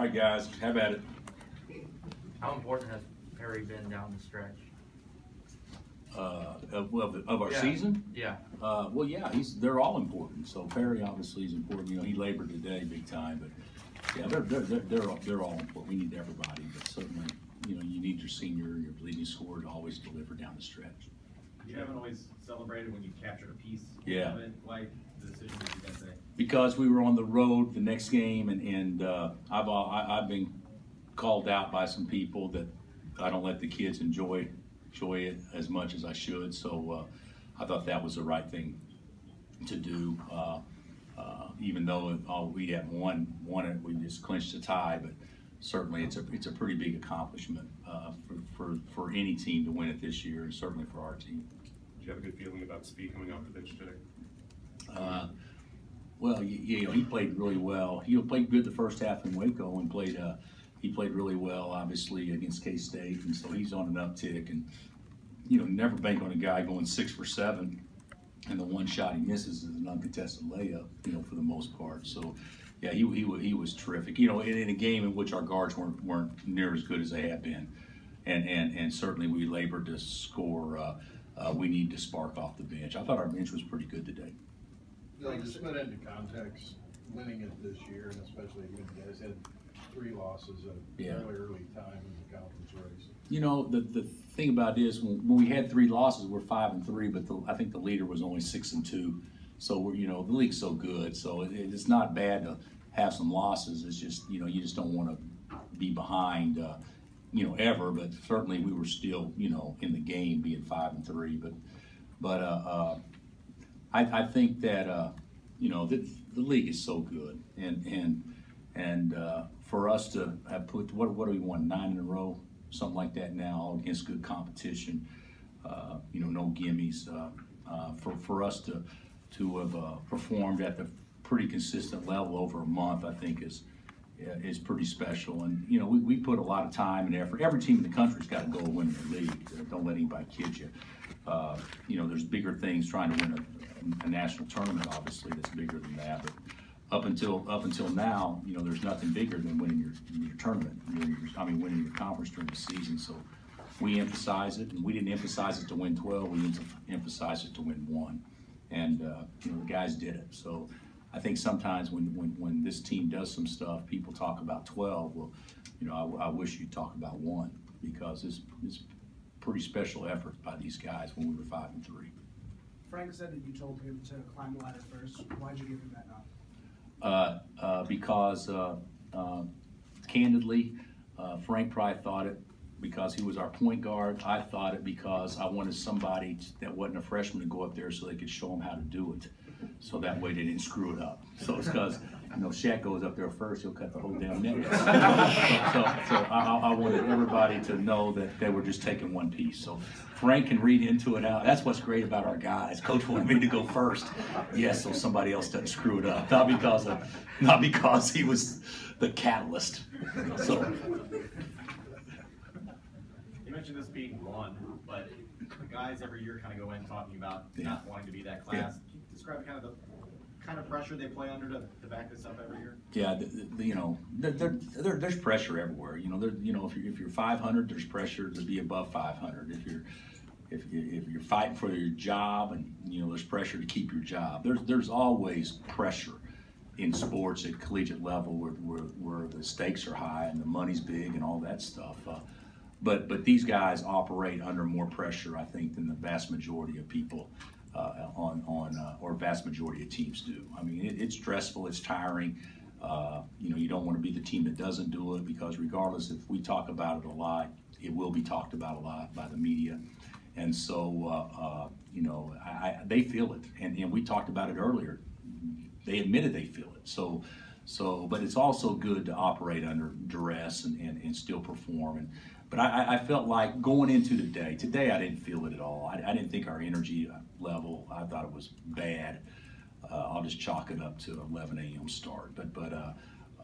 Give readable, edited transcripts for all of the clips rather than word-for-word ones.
right, guys, have at it. How important has Perry been down the stretch? Of our season? Yeah. Well, yeah, they're all important. So Perry obviously is important. You know, he labored today big time, but yeah, they're all important. We need everybody, but certainly, you know, you need your senior, your leading scorer to always deliver down the stretch. You haven't always celebrated when you captured a piece. Yeah. Of it. Why the decision did you guys say? Because we were on the road the next game, and I've been called out by some people that I don't let the kids enjoy it as much as I should. So I thought that was the right thing to do. Even though we had won it, we just clinched a tie. But certainly, it's a pretty big accomplishment for any team to win it this year, and certainly for our team. Did you have a good feeling about Speed coming off the bench today? Well, you know, he played really well. He played good the first half in Waco, and he played really well, obviously, against K-State, and so he's on an uptick. And you know, never bank on a guy going 6 for 7, and the one shot he misses is an uncontested layup, you know, for the most part. So, yeah, he was terrific. You know, in a game in which our guards weren't near as good as they have been, and certainly we labored to score. We need to spark off the bench. I thought our bench was pretty good today. Just put into context, winning it this year, and especially when you guys had 3 losses at a fairly early time in the conference race. You know, the thing about it is when we had 3 losses, we're 5-3, but I think the leader was only 6-2. So you know, the league's so good, so it's not bad to have some losses. It's just, you know, you just don't want to be behind, you know, ever. But certainly we were still, you know, in the game being 5-3. But I think that you know, the league is so good, and for us to have put what do we won 9 in a row, something like that now, all against good competition, you know, no gimmies. For us to have performed at the pretty consistent level over a month, I think is pretty special. And you know, we put a lot of time and effort. Every team in the country's got to go win the league. Don't let anybody kid you. You know, there's bigger things trying to win a national tournament, obviously, that's bigger than that. But up until now, you know, there's nothing bigger than winning your tournament. Winning your conference during the season. So we emphasize it, and we didn't emphasize it to win 12. We emphasized it to win 1, and you know, the guys did it. So I think sometimes when this team does some stuff, people talk about 12. Well, you know, I wish you'd talk about 1, because it's pretty special effort by these guys when we were 5-3. Frank said that you told him to climb the ladder first. Why'd you give him that knock? Because candidly, Frank probably thought it because he was our point guard. I thought it because I wanted somebody that wasn't a freshman to go up there so they could show him how to do it, so that way they didn't screw it up. So it's because, you know, Shaq goes up there first, he'll cut the whole damn net. So I wanted everybody to know that they were just taking one piece. So Frank can read into it out. That's what's great about our guys. Coach wanted me to go first, yes, so somebody else doesn't screw it up. Not because he was the catalyst. So You mentioned this being 1, but the guys every year kind of go in talking about not wanting to be that class. Can you describe kind of pressure they play under to back this up every year? Yeah, you know, there's pressure everywhere. You know, if you're 500, there's pressure to be above 500. If you're fighting for your job, and you know, there's pressure to keep your job. There's always pressure in sports at collegiate level where the stakes are high and the money's big and all that stuff. But these guys operate under more pressure, I think, than the vast majority of people or vast majority of teams do. I mean, it's stressful, it's tiring. You know, you don't want to be the team that doesn't do it, because regardless, if we talk about it a lot, it will be talked about a lot by the media. And so, you know, they feel it, and we talked about it earlier. They admitted they feel it. So, but it's also good to operate under duress and still perform. But I felt like going into today I didn't feel it at all. I didn't think our energy level, I thought it was bad. I'll just chalk it up to 11 a.m. start. But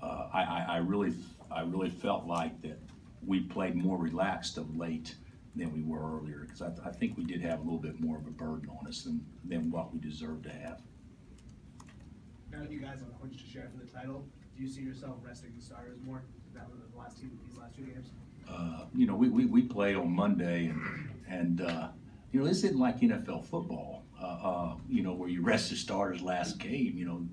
I really felt like that we played more relaxed of late than we were earlier, because I think we did have a little bit more of a burden on us than what we deserved to have. Now that you guys have clinched a share for the title, do Do you see yourself resting the starters more? That was these last two games. You know, we play on Monday, and you know, this isn't like NFL football. You know, where you rest the starters last game. You know,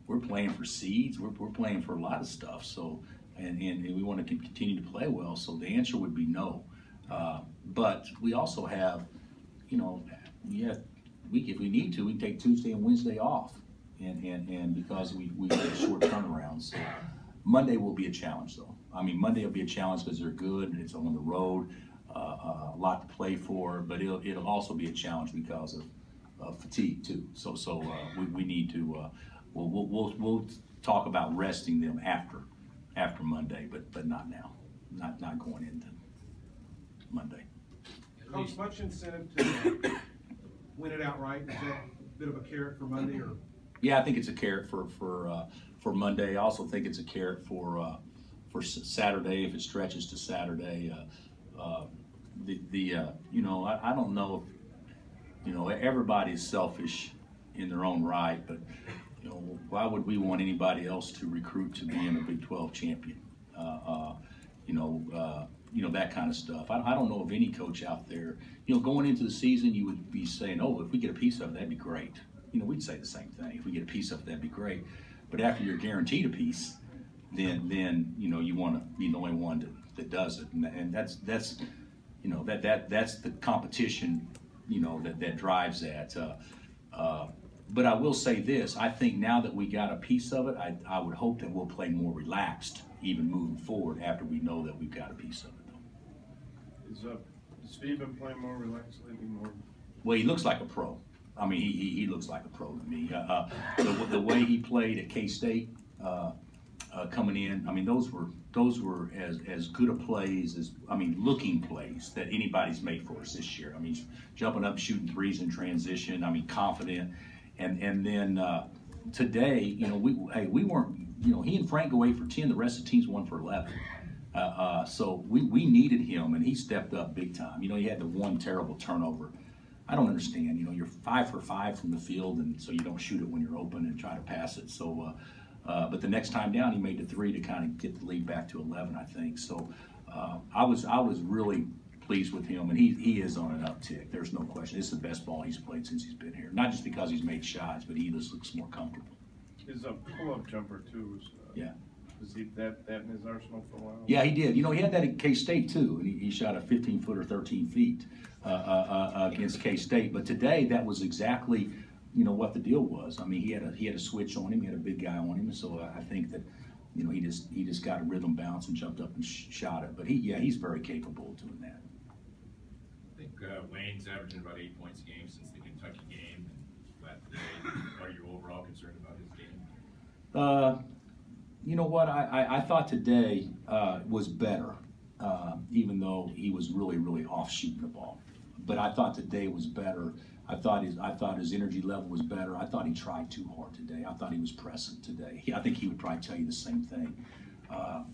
we're playing for seeds. We're playing for a lot of stuff. So, and we want to continue to play well. So the answer would be no. But we also have, you know, if we need to, we can take Tuesday and Wednesday off, and because we have short turnarounds. So Monday will be a challenge, though. I mean, Monday will be a challenge because they're good and it's on the road, a lot to play for. But it'll also be a challenge because of fatigue too. So we need to. We'll talk about resting them after Monday, but not now. Not going into Monday. Coach, much incentive to win it outright. Is that a bit of a carrot for Monday, or? Yeah, I think it's a carrot for Monday. I also think it's a carrot for Saturday if it stretches to Saturday. You know, I don't know if, you know, everybody's selfish in their own right, but you know, why would we want anybody else to recruit to being a Big 12 champion? You know, that kind of stuff. I don't know of any coach out there, you know, going into the season, you would be saying, oh, if we get a piece of it, that'd be great. You know, we'd say the same thing. If we get a piece of it, that'd be great. But after you're guaranteed a piece, then you know, you want to be the only one that does it. And that's you know, that's the competition, you know, that drives that. But I will say this, I think now that we got a piece of it, I would hope that we'll play more relaxed even moving forward after we know that we've got a piece of it. Has Steve been playing more relaxed lately? Well, he looks like a pro. I mean, he looks like a pro to me. The way he played at K-State coming in, I mean, those were as good a plays as, I mean, looking plays that anybody's made for us this year. I mean, jumping up, shooting threes in transition. I mean, confident. And then today, you know, we weren't, you know, he and Frank go 8 for 10. The rest of the teams won for 11. So we needed him, and he stepped up big time. You know, he had the one terrible turnover. I don't understand. You know, you're 5 for 5 from the field, and so you don't shoot it when you're open and try to pass it. So, but the next time down, he made the 3 to kind of get the lead back to 11, I think. So, I was really pleased with him, and he is on an uptick. There's no question. This is the best ball he's played since he's been here. Not just because he's made shots, but he just looks more comfortable. His pull-up jumper too was. Yeah. Was he that in his arsenal for a while? Yeah, he did. You know, he had that at K-State too, and he shot a 15-footer, 13 feet against K-State. But today, that was exactly, you know, what the deal was. I mean, he had a switch on him. He had a big guy on him. So I think that, you know, he just got a rhythm bounce and jumped up and shot it. But he's very capable of doing that. I think Wayne's averaging about 8 points a game since the Kentucky game. And flat today. Are you overall concerned about his game? You know what? I thought today was better, even though he was really, really off shooting the ball. But I thought today was better. I thought his energy level was better. I thought he tried too hard today. I thought he was pressing today. I think he would probably tell you the same thing.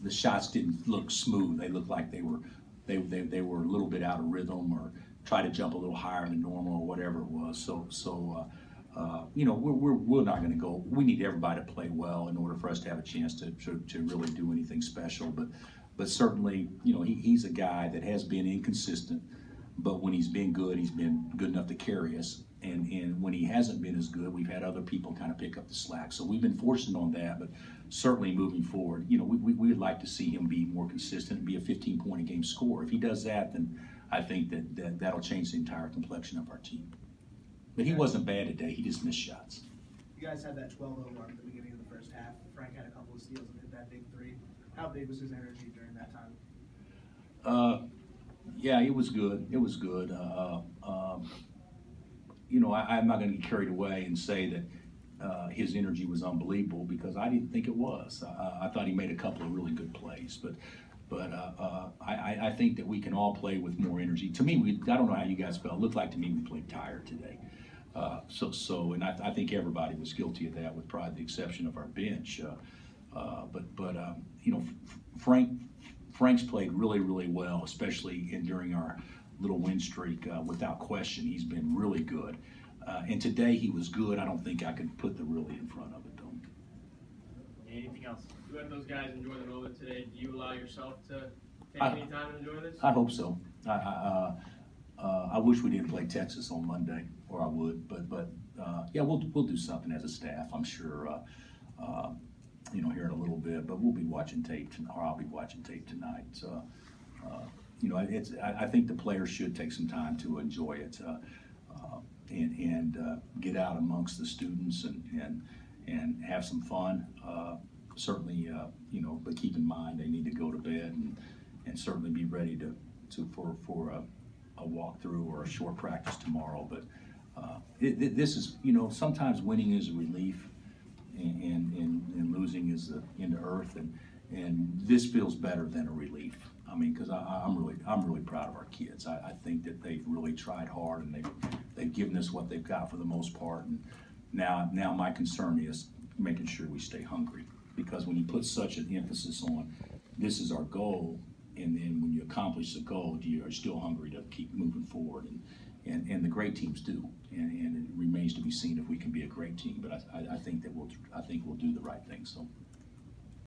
The shots didn't look smooth. They looked like they were a little bit out of rhythm, or try to jump a little higher than normal, or whatever it was. So. You know, we're not going to go. We need everybody to play well in order for us to have a chance to really do anything special. But certainly, you know, he's a guy that has been inconsistent. But when he's been good enough to carry us. And when he hasn't been as good, we've had other people kind of pick up the slack. So we've been fortunate on that. But certainly moving forward, you know, we would like to see him be more consistent and be a 15-point-a-game scorer. If he does that, then I think that'll change the entire complexion of our team. But he wasn't bad today. He just missed shots. You guys had that 12-0 run at the beginning of the first half. Frank had a couple of steals and hit that big 3. How big was his energy during that time? Yeah, it was good. It was good. You know, I'm not going to get carried away and say that his energy was unbelievable, because I didn't think it was. I thought he made a couple of really good plays, but I think that we can all play with more energy. To me, I don't know how you guys felt. It looked like to me we played tired today. And I think everybody was guilty of that, with probably the exception of our bench. You know, Frank's played really, really well, especially during our little win streak. Without question, he's been really good. And today he was good. I don't think I could put the really in front of it, though. Anything else? You let those guys enjoy the moment today. Do you allow yourself to take I- any time and enjoy this? I hope so. I wish we didn't play Texas on Monday, or I would, but yeah, we'll do something as a staff, I'm sure, you know, here in a little bit, but we'll be watching tape, or I'll be watching tape tonight. You know, I think the players should take some time to enjoy it, and get out amongst the students and have some fun. Certainly, you know, but keep in mind they need to go to bed and certainly be ready for a walkthrough or a short practice tomorrow. But this is, you know, sometimes winning is a relief, and losing is the into earth, and this feels better than a relief. I mean, because I'm really proud of our kids. I think that they've really tried hard, and they've given us what they've got for the most part. And now my concern is making sure we stay hungry, because when you put such an emphasis on this is our goal, and then when you accomplish the goal, you are still hungry to keep moving forward, and the great teams do, and it remains to be seen if we can be a great team. But I think we'll do the right thing. So.